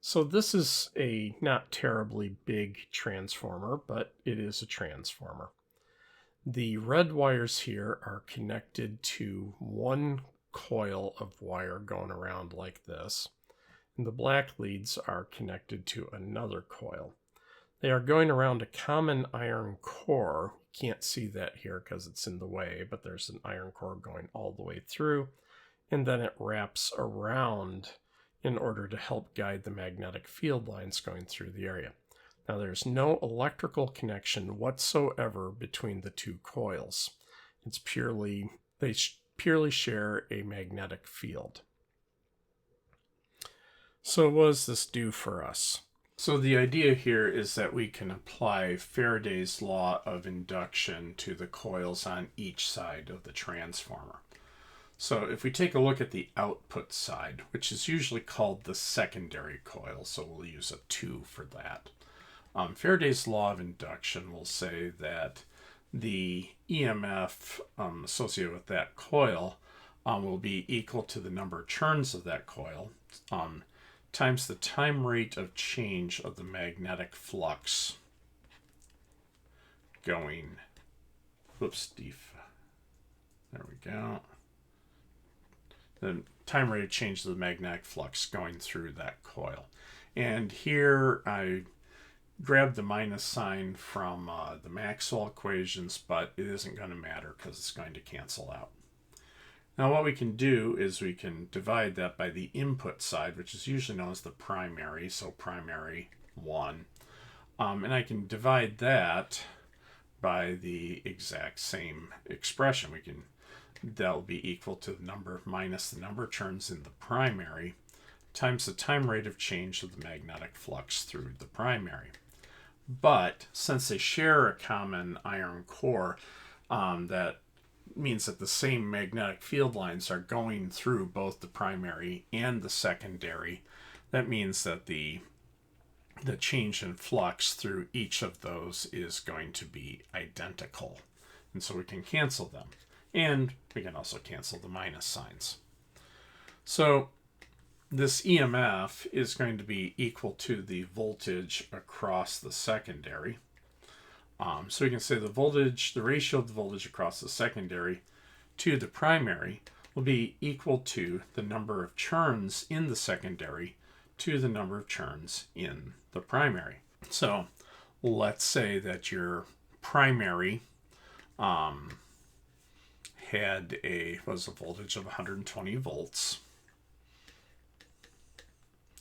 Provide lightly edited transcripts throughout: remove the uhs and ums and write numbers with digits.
So this is a not terribly big transformer, but it is a transformer. The red wires here are connected to one coil of wire going around like this, and the black leads are connected to another coil. They are going around a common iron core. You can't see that here because it's in the way, but there's an iron core going all the way through, and then it wraps around in order to help guide the magnetic field lines going through the area. Now, there's no electrical connection whatsoever between the two coils. It's purely, they purely share a magnetic field. So what does this do for us? So the idea here is that we can apply Faraday's law of induction to the coils on each side of the transformer. So if we take a look at the output side, which is usually called the secondary coil, so we'll use a 2 for that. Faraday's law of induction will say that the EMF associated with that coil will be equal to the number of turns of that coil times the time rate of change of the magnetic flux going, there we go. The time rate of change of the magnetic flux going through that coil. And here I grabbed the minus sign from the Maxwell equations, but it isn't going to matter because it's going to cancel out. Now what we can do is we can divide that by the input side, which is usually known as the primary, so primary 1. And I can divide that by the exact same expression. That will be equal to the number minus the number of turns in the primary times the time rate of change of the magnetic flux through the primary. But since they share a common iron core, that means that the same magnetic field lines are going through both the primary and the secondary. That means that the change in flux through each of those is going to be identical. And so we can cancel them. And we can also cancel the minus signs. So this EMF is going to be equal to the voltage across the secondary. So we can say the ratio of the voltage across the secondary to the primary will be equal to the number of turns in the secondary to the number of turns in the primary. So let's say that your primary was a voltage of 120 volts.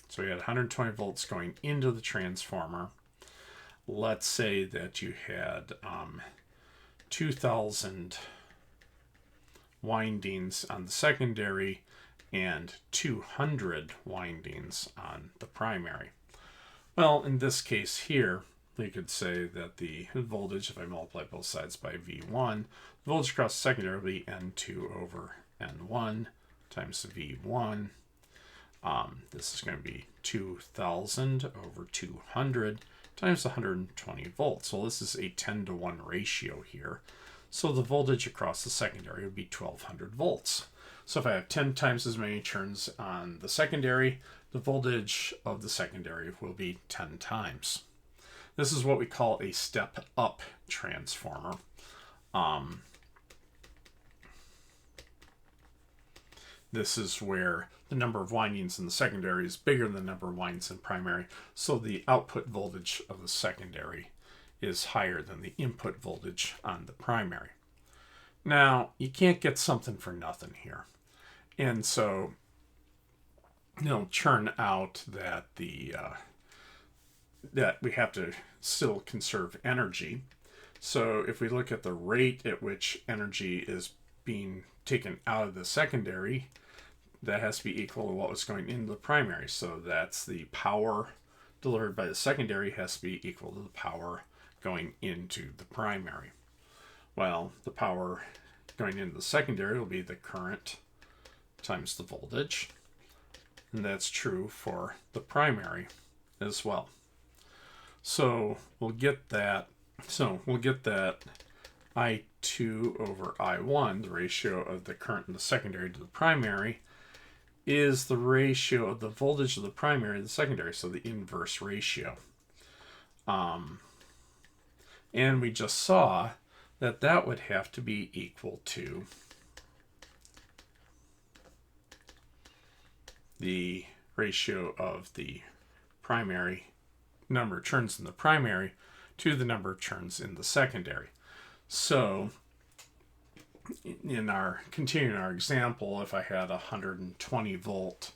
So we had 120 volts going into the transformer. Let's say that you had 2,000 windings on the secondary and 200 windings on the primary. Well, in this case here, we could say that the voltage, if I multiply both sides by V1, the voltage across the secondary will be N2 over N1 times V1. This is going to be 2,000 over 200 times 120 volts. Well, this is a 10-to-1 ratio here. So the voltage across the secondary would be 1,200 volts. So if I have 10 times as many turns on the secondary, the voltage of the secondary will be 10 times. This is what we call a step-up transformer. This is where the number of windings in the secondary is bigger than the number of windings in primary, so the output voltage of the secondary is higher than the input voltage on the primary. Now, you can't get something for nothing here. And so it'll turn out that that we have to still conserve energy. So if we look at the rate at which energy is being taken out of the secondary, that has to be equal to what was going into the primary. So that's the power delivered by the secondary has to be equal to the power going into the primary. Well, the power going into the secondary will be the current times the voltage. And that's true for the primary as well. So we'll get that I2 over I1, the ratio of the current in the secondary to the primary, is the ratio of the voltage of the primary to the secondary, so the inverse ratio. And we just saw that that would have to be equal to the ratio of the primary number of turns in the primary to the number of turns in the secondary. So in our continuing our example, if I had 120 volts,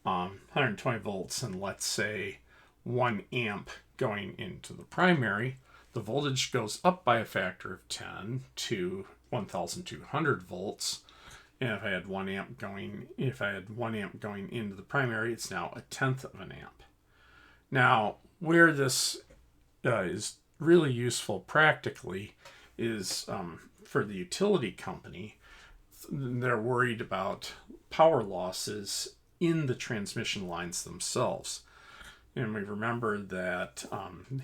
and let's say 1 amp going into the primary, the voltage goes up by a factor of 10 to 1,200 volts. And if I had 1 amp going into the primary, it's now 1/10 of an amp. Now, where this is really useful practically is for the utility company. They're worried about power losses in the transmission lines themselves. And we remember that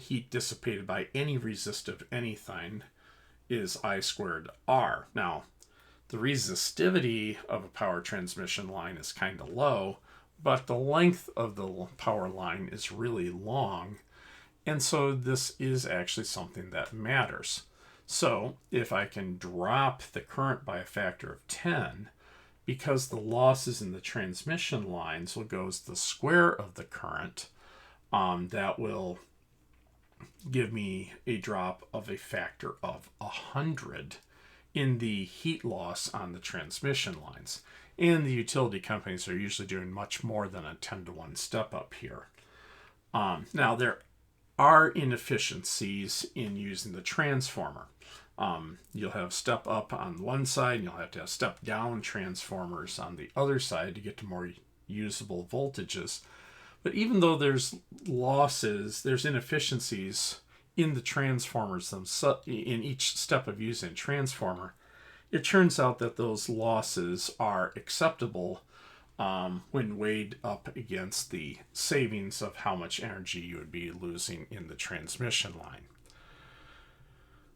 heat dissipated by any resistive anything is I squared R. Now, the resistivity of a power transmission line is kind of low, but the length of the power line is really long. And so this is actually something that matters. So if I can drop the current by a factor of 10, because the losses in the transmission lines will go as the square of the current, that will give me a drop of a factor of 100 in the heat loss on the transmission lines. And the utility companies are usually doing much more than a 10-to-1 step up here. Now, there are inefficiencies in using the transformer. You'll have step up on one side, and you'll have to have step down transformers on the other side to get to more usable voltages. But even though there's losses, there's inefficiencies in the transformers themselves, in each step of using a transformer, it turns out that those losses are acceptable when weighed up against the savings of how much energy you would be losing in the transmission line.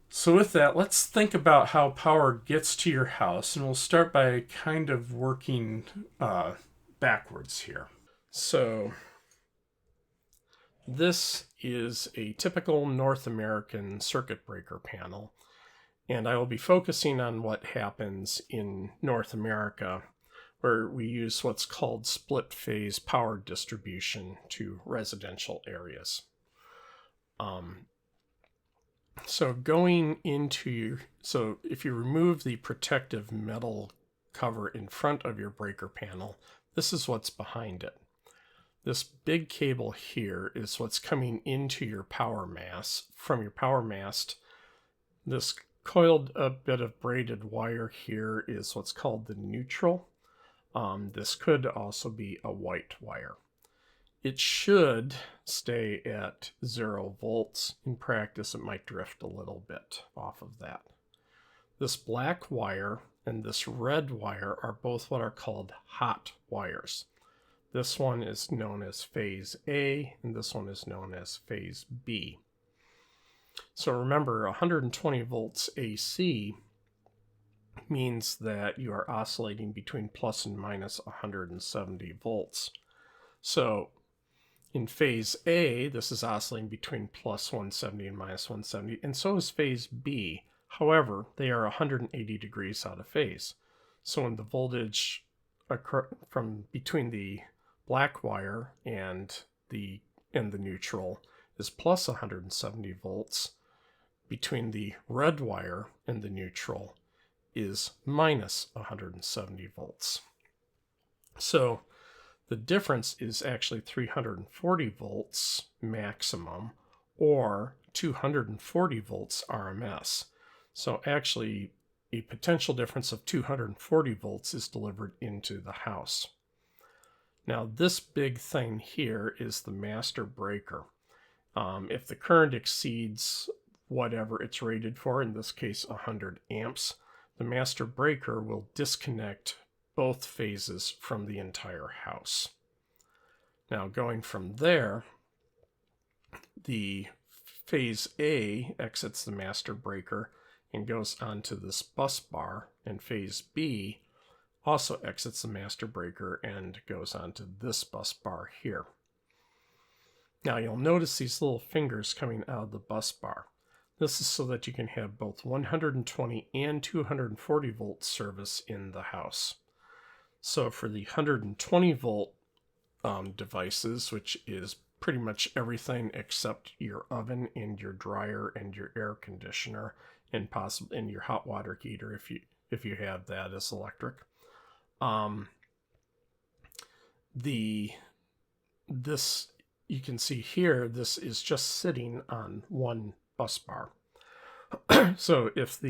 So with that, let's think about how power gets to your house, and we'll start by kind of working backwards here. So this is a typical North American circuit breaker panel, and I will be focusing on what happens in North America, where we use what's called split phase power distribution to residential areas. So if you remove the protective metal cover in front of your breaker panel, this is what's behind it. This big cable here is what's coming into your power mass from your power mast. This coiled bit of braided wire here is what's called the neutral. This could also be a white wire. It should stay at 0 volts. In practice, it might drift a little bit off of that. This black wire and this red wire are both what are called hot wires. This one is known as phase A, and this one is known as phase B. So remember, 120 volts AC means that you are oscillating between plus and minus 170 volts. So in phase A, this is oscillating between plus 170 and minus 170, and so is phase B. However, they are 180 degrees out of phase. So when the voltage from between the black wire and the neutral is plus 170 volts, between the red wire and the neutral is minus 170 volts. So the difference is actually 340 volts maximum or 240 volts RMS. So actually a potential difference of 240 volts is delivered into the house. Now this big thing here is the master breaker. If the current exceeds whatever it's rated for, in this case 100 amps, the master breaker will disconnect both phases from the entire house. Now going from there, the phase A exits the master breaker and goes onto this bus bar, and phase B also exits the master breaker and goes onto this bus bar here. Now you'll notice these little fingers coming out of the bus bar. This is so that you can have both 120 and 240 volt service in the house. So for the 120 volt devices, which is pretty much everything except your oven and your dryer and your air conditioner and possibly and your hot water heater if you have that as electric. This you can see here, this is just sitting on one bus bar. So if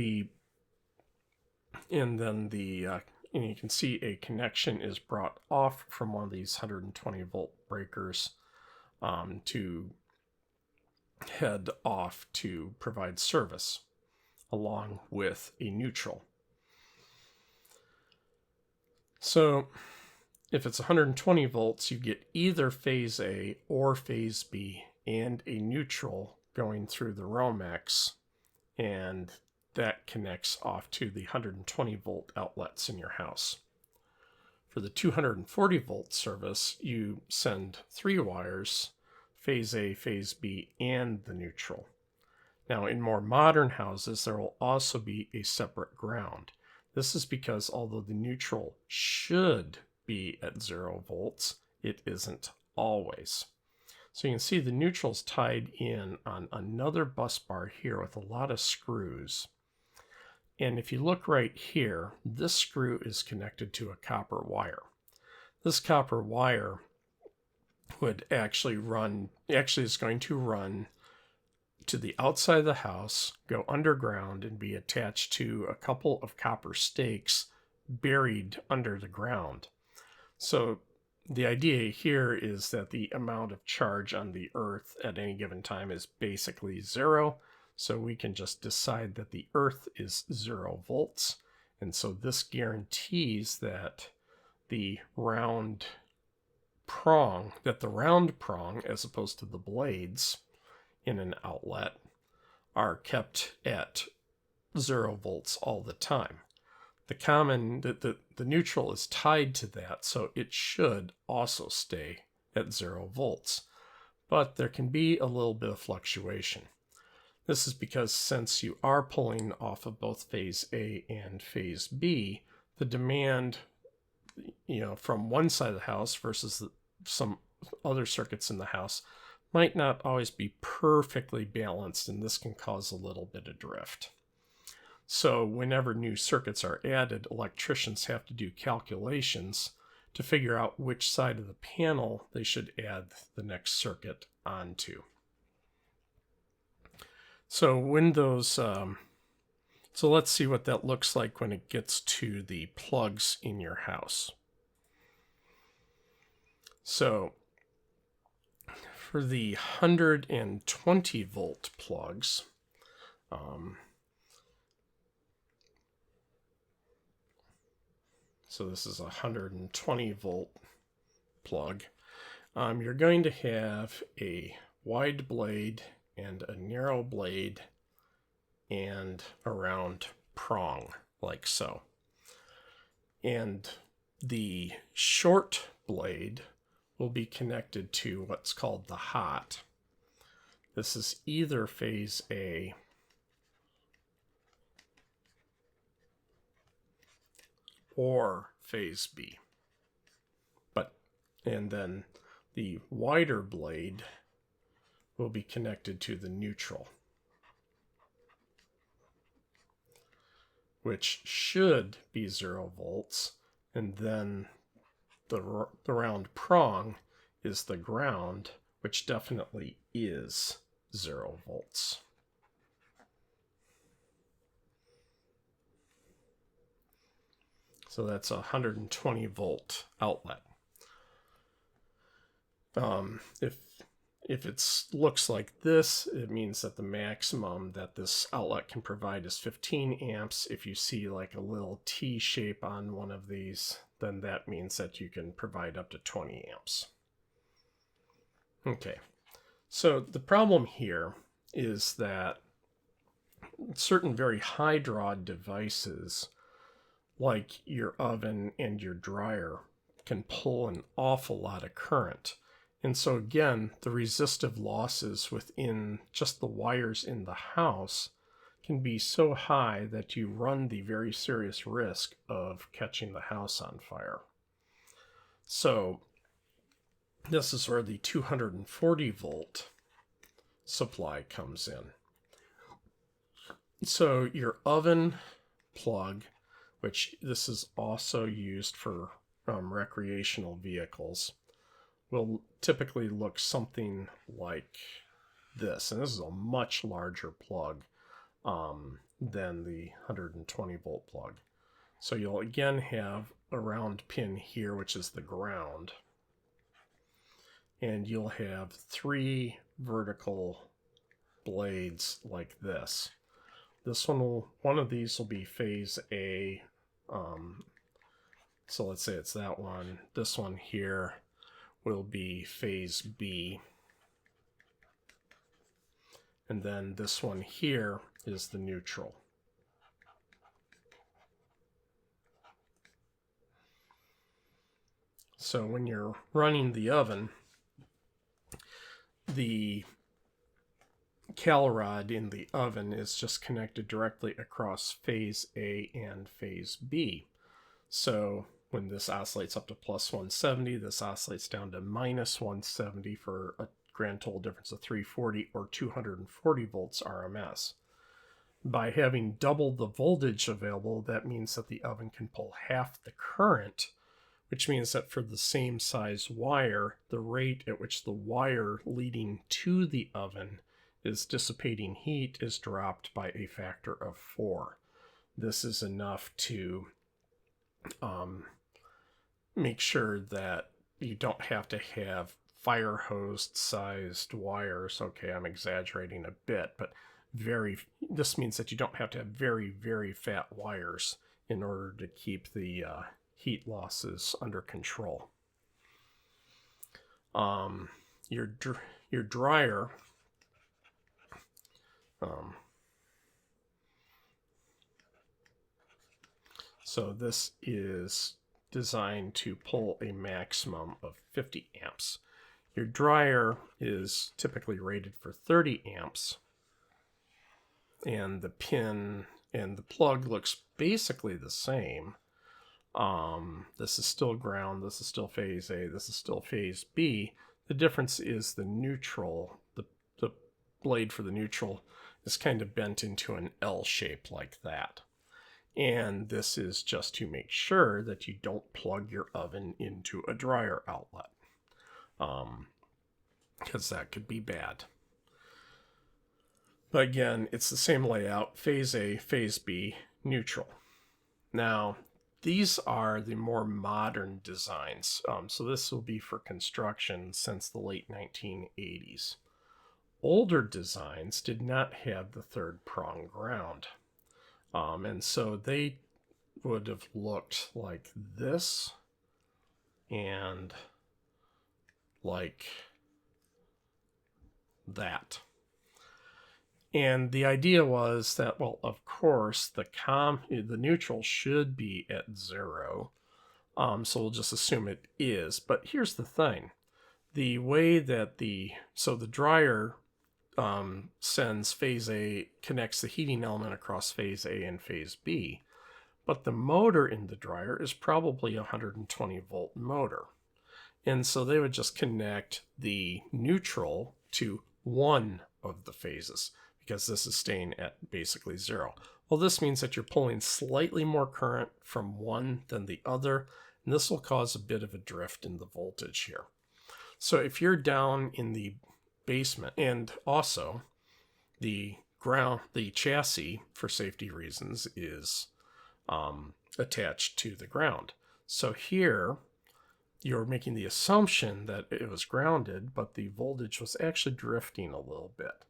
and you can see a connection is brought off from one of these 120 volt breakers to head off to provide service along with a neutral. So if it's 120 volts, you get either phase A or phase B and a neutral going through the Romex, and that connects off to the 120 volt outlets in your house. For the 240 volt service, you send 3 wires, phase A, phase B, and the neutral. Now, in more modern houses, there will also be a separate ground. This is because although the neutral should be at 0 volts, it isn't always. So you can see the neutral's tied in on another bus bar here with a lot of screws. And if you look right here, this screw is connected to a copper wire. This copper wire would is going to run to the outside of the house, go underground, and be attached to a couple of copper stakes buried under the ground. So the idea here is that the amount of charge on the earth at any given time is basically 0. So we can just decide that the earth is 0 volts. And so this guarantees that the round prong, as opposed to the blades in an outlet, are kept at 0 volts all the time. The neutral is tied to that, so it should also stay at 0 volts. But there can be a little bit of fluctuation. This is because since you are pulling off of both phase A and phase B, the demand, from one side of the house versus some other circuits in the house might not always be perfectly balanced, and this can cause a little bit of drift. So whenever new circuits are added, electricians have to do calculations to figure out which side of the panel they should add the next circuit onto. So so let's see what that looks like when it gets to the plugs in your house. So for the 120 volt plugs, so this is a 120 volt plug, you're going to have a wide blade and a narrow blade and a round prong, like so. And the short blade will be connected to what's called the hot. This is either phase A or phase B. And then the wider blade will be connected to the neutral, which should be 0 volts, and then the round prong is the ground, which definitely is 0 volts. So that's a 120 volt outlet. If it looks like this, it means that the maximum that this outlet can provide is 15 amps. If you see like a little T shape on one of these, then that means that you can provide up to 20 amps. Okay, so the problem here is that certain very high draw devices like your oven and your dryer, can pull an awful lot of current. And so again, the resistive losses within just the wires in the house can be so high that you run the very serious risk of catching the house on fire. So this is where the 240 volt supply comes in. So your oven plug, which this is also used for recreational vehicles, will typically look something like this. And this is a much larger plug than the 120 volt plug. So you'll again have a round pin here, which is the ground. And you'll have 3 vertical blades like this. One of these will be phase A. So let's say it's that one. This one here will be phase B. And then this one here is the neutral. So when you're running the oven, the cal rod in the oven is just connected directly across phase A and phase B. So when this oscillates up to plus 170, this oscillates down to minus 170 for a grand total difference of 340 or 240 volts RMS. By having double the voltage available, that means that the oven can pull half the current, which means that for the same size wire, the rate at which the wire leading to the oven is dissipating heat is dropped by a factor of 4. This is enough to make sure that you don't have to have fire hose sized wires. Okay, I'm exaggerating a bit, but this means that you don't have to have very, very fat wires in order to keep the heat losses under control. Your dryer, so this is designed to pull a maximum of 50 amps. Your dryer is typically rated for 30 amps, and the pin and the plug looks basically the same. This is still ground, this is still phase A, this is still phase B. The difference is the neutral, the blade for the neutral is kind of bent into an L shape like that. And this is just to make sure that you don't plug your oven into a dryer outlet, because that could be bad. But again, it's the same layout, phase A, phase B, neutral. Now, these are the more modern designs. So this will be for construction since the late 1980s. Older designs did not have the third prong ground. And so they would have looked like this and like that. And the idea was that, well, of course, the neutral should be at 0. So we'll just assume it is. But here's the thing. The way that the dryer sends phase A, connects the heating element across phase A and phase B. But the motor in the dryer is probably a 120 volt motor. And so they would just connect the neutral to one of the phases, because this is staying at basically 0. Well, this means that you're pulling slightly more current from one than the other, and this will cause a bit of a drift in the voltage here. So if you're down in the basement, and also the chassis, for safety reasons, is attached to the ground. So here, you're making the assumption that it was grounded, but the voltage was actually drifting a little bit.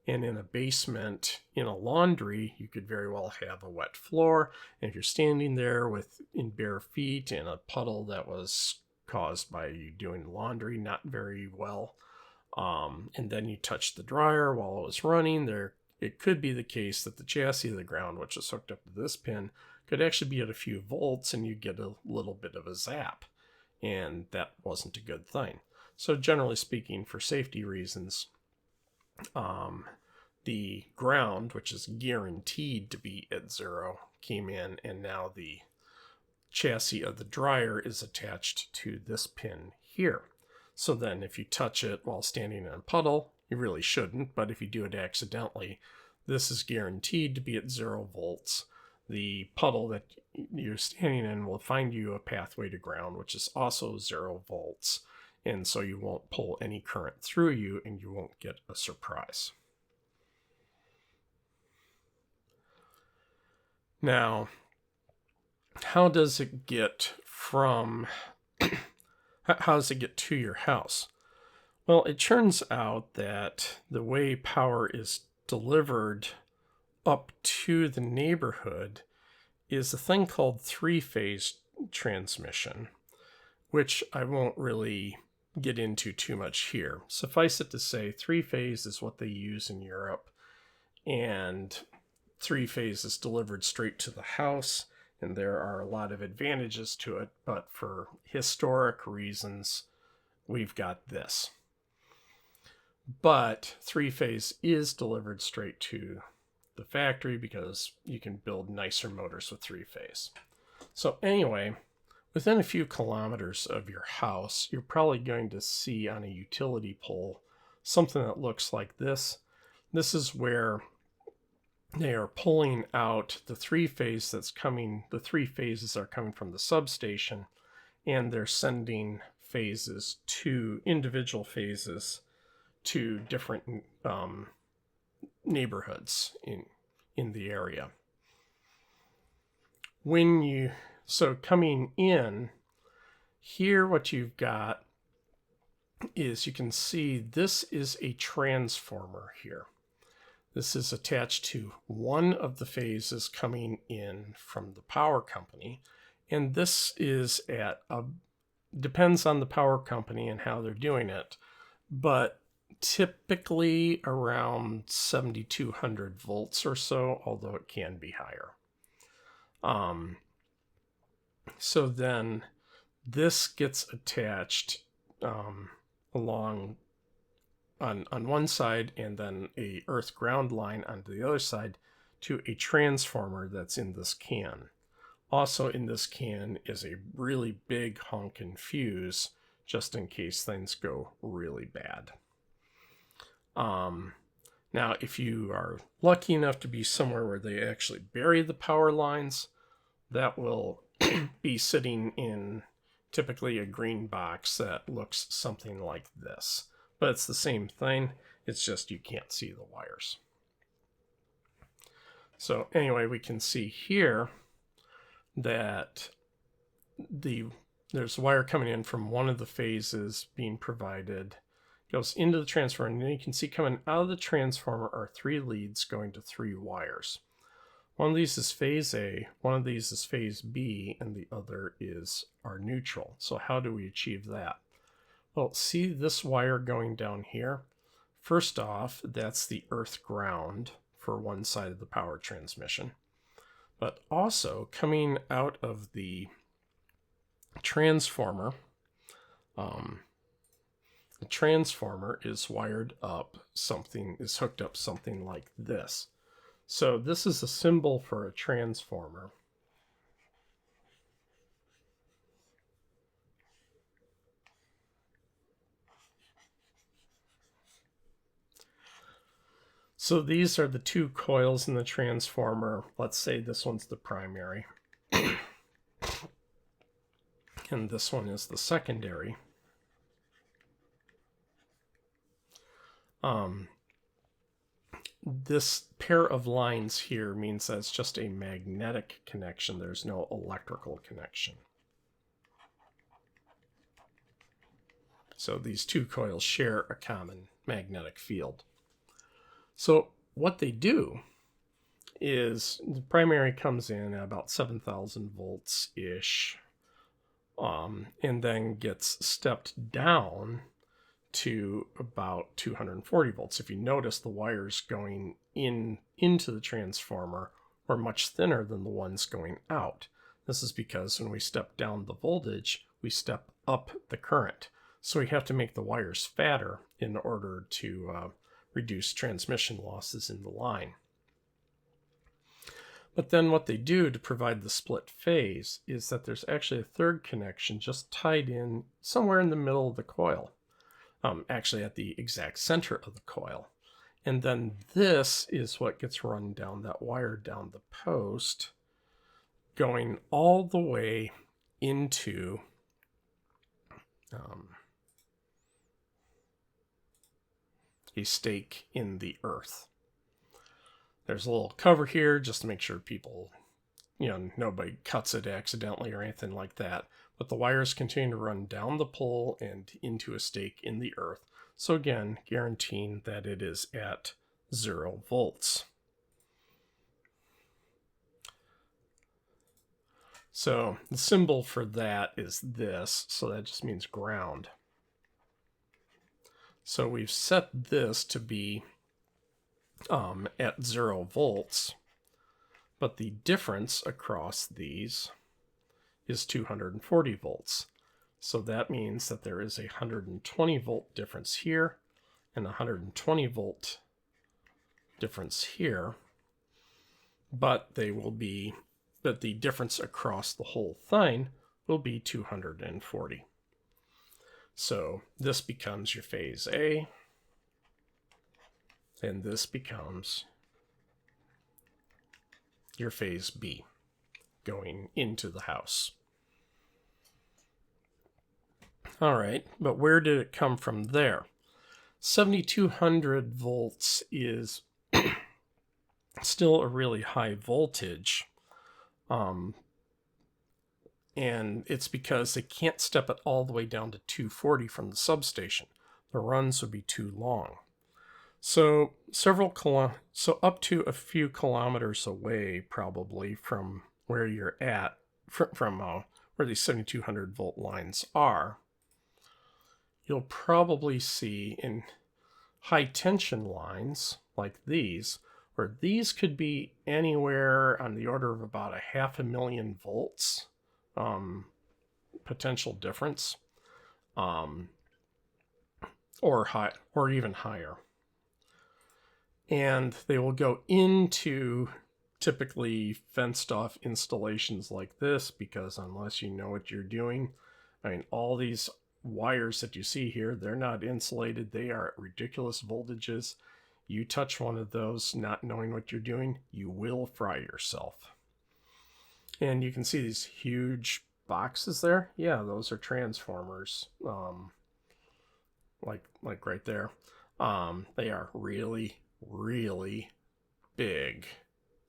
And in a basement, in a laundry, you could very well have a wet floor. And if you're standing there in bare feet in a puddle that was caused by you doing laundry not very well, and then you touch the dryer while it was running, it could be the case that the chassis of the ground, which is hooked up to this pin, could actually be at a few volts and you get a little bit of a zap. And that wasn't a good thing. So generally speaking, for safety reasons, the ground, which is guaranteed to be at 0, came in, and now the chassis of the dryer is attached to this pin here. So then if you touch it while standing in a puddle, you really shouldn't, but if you do it accidentally, this is guaranteed to be at 0 volts. The puddle that you're standing in will find you a pathway to ground, which is also 0 volts. And so you won't pull any current through you and you won't get a surprise. Now, how does it get to your house? Well, it turns out that the way power is delivered up to the neighborhood is a thing called 3-phase transmission, which I won't really get into too much here. Suffice it to say, 3-phase is what they use in Europe, and 3-phase is delivered straight to the house, and there are a lot of advantages to it, but for historic reasons, we've got this. But 3-phase is delivered straight to the factory because you can build nicer motors with 3-phase. So anyway, within a few kilometers of your house, you're probably going to see on a utility pole something that looks like this. This is where they are pulling out the 3-phase that's coming. The 3 phases are coming from the substation, and they're sending phases to individual phases to different neighborhoods in the area. So coming in here, what you've got is, you can see this is a transformer here. This is attached to one of the phases coming in from the power company. And this is depends on the power company and how they're doing it, but typically around 7,200 volts or so, although it can be higher. So then this gets attached along on one side, and then a earth ground line onto the other side to a transformer that's in this can. Also in this can is a really big honking fuse, just in case things go really bad. Now, if you are lucky enough to be somewhere where they actually bury the power lines, that will be sitting in typically a green box that looks something like this. But it's the same thing, it's just you can't see the wires. So anyway, we can see here that there's wire coming in from one of the phases being provided, goes into the transformer, and then you can see coming out of the transformer are 3 leads going to 3 wires. One of these is phase A, one of these is phase B, and the other is our neutral. So how do we achieve that? Well, see this wire going down here? First off, that's the earth ground for one side of the power transmission. But also, coming out of the transformer, the transformer is hooked up something like this. So this is a symbol for a transformer. So these are the 2 coils in the transformer. Let's say this one's the primary. And this one is the secondary. This pair of lines here means that it's just a magnetic connection. There's no electrical connection. So these 2 coils share a common magnetic field. So what they do is the primary comes in at about 7,000 volts-ish, and then gets stepped down to about 240 volts. If you notice, the wires going into the transformer or much thinner than the ones going out. This is because when we step down the voltage, we step up the current. So we have to make the wires fatter in order to reduce transmission losses in the line. But then what they do to provide the split phase is that there's actually a third connection just tied in somewhere in the middle of the coil, actually at the exact center of the coil. And then this is what gets run down that wire down the post, going all the way into a stake in the earth. There's a little cover here just to make sure people, nobody cuts it accidentally or anything like that. But the wires continue to run down the pole and into a stake in the earth. So again, guaranteeing that it is at 0 volts. So the symbol for that is this, so that just means ground. So we've set this to be at 0 volts, but the difference across these is 240 volts. So that means that there is a 120 volt difference here and a 120 volt difference here, but the difference across the whole thing will be 240. So this becomes your phase A, and this becomes your phase B going into the house. All right, but where did it come from there? 7200 volts is still a really high voltage. And it's because they can't step it all the way down to 240 from the substation. The runs would be too long. So up to a few kilometers away, probably from where you're at, from where these 7200 volt lines are, you'll probably see in high tension lines like these, where these could be anywhere on the order of about 500,000 volts. Potential difference, or even higher. And they will go into typically fenced off installations like this, because unless you know what you're doing, all these wires that you see here, they're not insulated. They are at ridiculous voltages. You touch one of those not knowing what you're doing, you will fry yourself. And you can see these huge boxes there. Yeah, those are transformers. Like right there. They are really, really big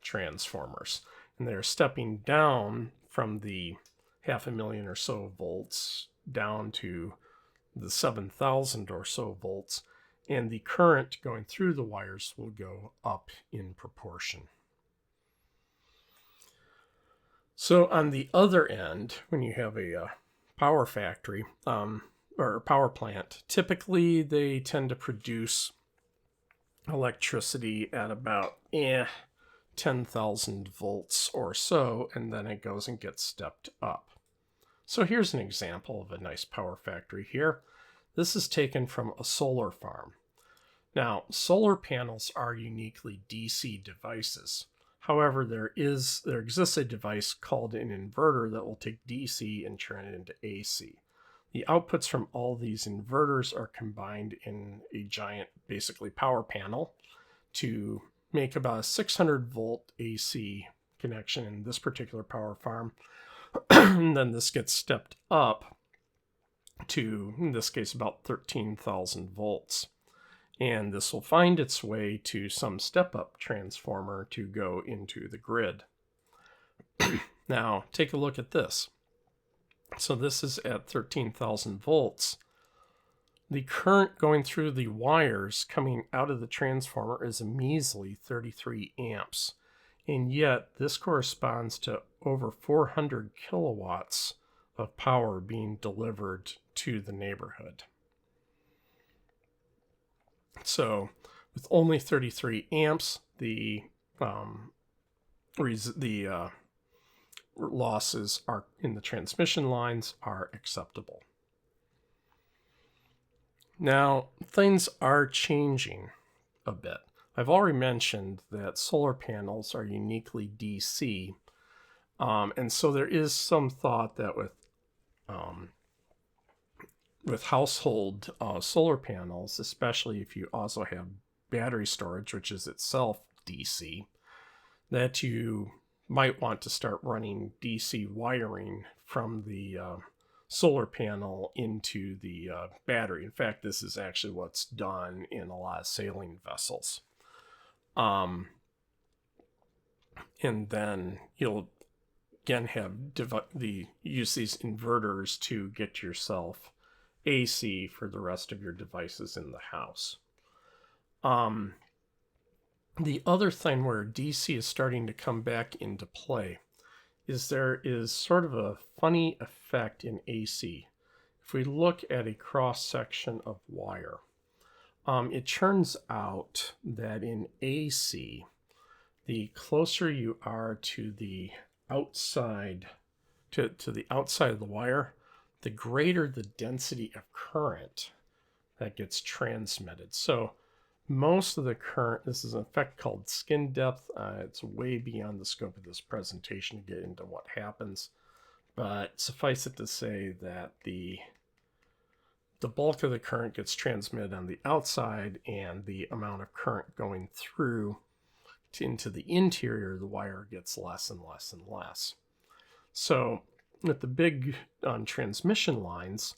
transformers. And they're stepping down from the 500,000 or so volts down to the 7,000 or so volts. And the current going through the wires will go up in proportion. So on the other end, when you have a power factory or a power plant, typically they tend to produce electricity at about 10,000 volts or so, and then it goes and gets stepped up. So here's an example of a nice power factory here. This is taken from a solar farm. Now, solar panels are uniquely DC devices. However, there exists a device called an inverter that will take DC and turn it into AC. The outputs from all these inverters are combined in a giant, basically, power panel to make about a 600 volt AC connection in this particular power farm. And then this gets stepped up to, in this case, about 13,000 volts. And this will find its way to some step-up transformer to go into the grid. Now, take a look at this. So this is at 13,000 volts. The current going through the wires coming out of the transformer is a measly 33 amps. And yet, this corresponds to over 400 kilowatts of power being delivered to the neighborhood. So with only 33 amps, the losses are in the transmission lines are acceptable. Now, things are changing a bit. I've already mentioned that solar panels are uniquely DC, and so there is some thought that with household solar panels, especially if you also have battery storage, which is itself DC, that you might want to start running DC wiring from the solar panel into the battery. In fact, this is actually what's done in a lot of sailing vessels. And then you'll again have use these inverters to get yourself AC for the rest of your devices in the house. The other thing where DC is starting to come back into play is there is sort of a funny effect in AC. If we look at a cross section of wire, it turns out that in AC, the closer you are to the outside, to the outside of the wire, the greater the density of current that gets transmitted. So most of the current, this is an effect called skin depth. It's way beyond the scope of this presentation to get into what happens, but suffice it to say that the bulk of the current gets transmitted on the outside, and the amount of current going through into the interior of the wire gets less and less and less. So with the big transmission lines,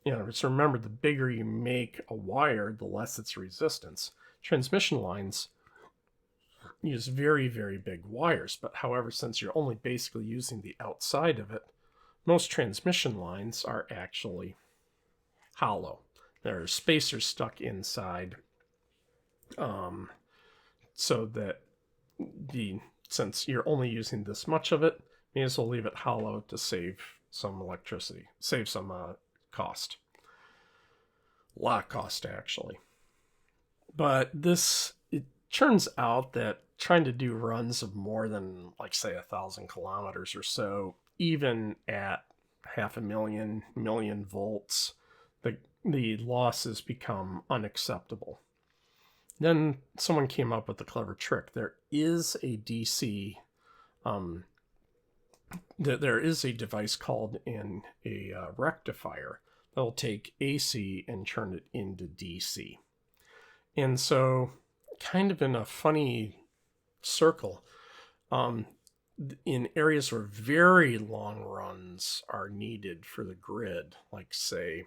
just remember, the bigger you make a wire, the less its resistance. Transmission lines use very, very big wires, but however, since you're only basically using the outside of it, most transmission lines are actually hollow. There are spacers stuck inside, so that since you're only using this much of it, you may as well leave it hollow to save some electricity, save some cost. A lot of cost, actually. But it turns out that trying to do runs of more than, like, say, 1,000 kilometers or so, even at 500,000 volts, the losses become unacceptable. Then someone came up with a clever trick. There is a DC, there is a device called a rectifier that will take AC and turn it into DC. And so, kind of in a funny circle, in areas where very long runs are needed for the grid, like, say,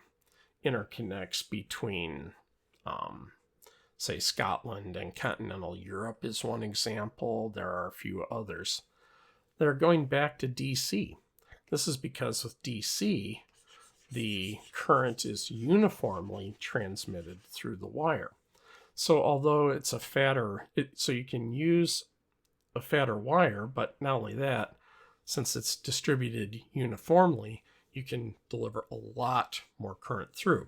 interconnects between, say, Scotland and continental Europe is one example. There are a few others that are going back to DC. This is because with DC, the current is uniformly transmitted through the wire. So although it's a fatter, so you can use a fatter wire, but not only that, since it's distributed uniformly, you can deliver a lot more current through.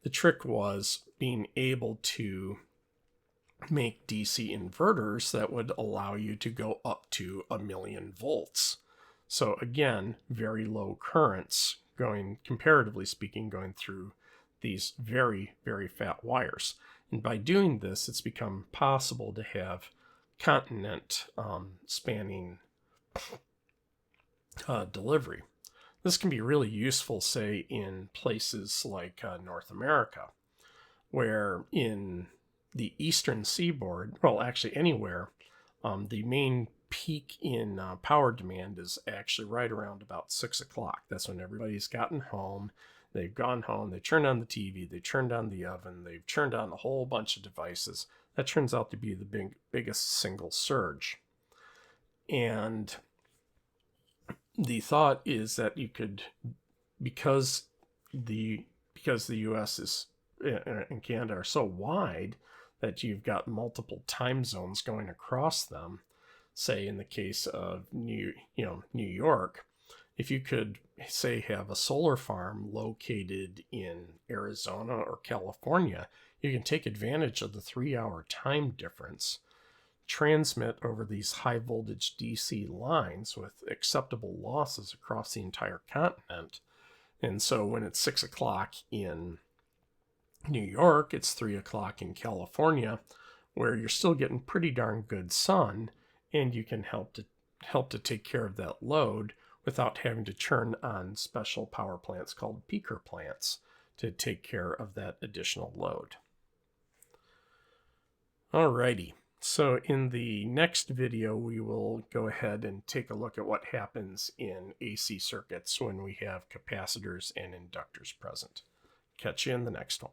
The trick was being able to make DC inverters that would allow you to go up to 1,000,000 volts. So again, very low currents comparatively speaking, going through these very, very fat wires. And by doing this, it's become possible to have continent spanning delivery. This can be really useful, say, in places like North America, where in the eastern seaboard, well, actually anywhere, the main peak in power demand is actually right around about 6 o'clock. That's when everybody's gotten home. They've gone home, they turned on the TV, they turned on the oven, they've turned on a whole bunch of devices. That turns out to be the biggest single surge. And the thought is that you could, because the US is and Canada are so wide that you've got multiple time zones going across them. Say in the case of New York, if you could, say, have a solar farm located in Arizona or California, you can take advantage of the 3-hour time difference, transmit over these high voltage DC lines with acceptable losses across the entire continent. And so when it's 6 o'clock in New York, it's 3 o'clock in California, where you're still getting pretty darn good sun, and you can help to take care of that load without having to turn on special power plants called peaker plants to take care of that additional load. Alrighty, so in the next video we will go ahead and take a look at what happens in AC circuits when we have capacitors and inductors present. Catch you in the next one.